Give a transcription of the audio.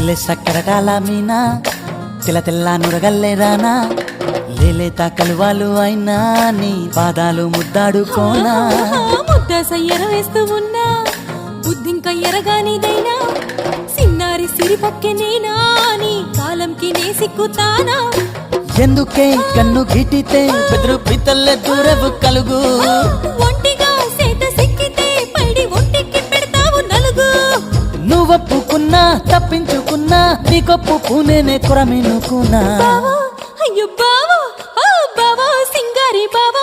జిల్లె సక్కరటాల మీనా తెల్ల తెల్ల నురగల్లే రానా లేలేత కలువాలు అయినా నీ పాదాలు ముద్దాడుకోనా ముద్ద సయ్యర వేస్తూ ఉన్నా బుద్ధింక ఎరగానిదైనా సిన్నారి సిరిపక్కె నేనా నీ కాలంకి నే సిక్కుతానా ఎందుకే కన్ను గిటితే బెదురు పితల్లె దూరవు కలుగు ఒంటిగా సేత సిక్కితే పైడి ఒంటికి పెడతావు నలుగు నువ్వొప్పుకున్నా తప్పించుకున్నా నీకొప్పు పూనేనే కొరమినుకున్నా బావో అయ్యో బావో ఓ బావో సింగారి బావో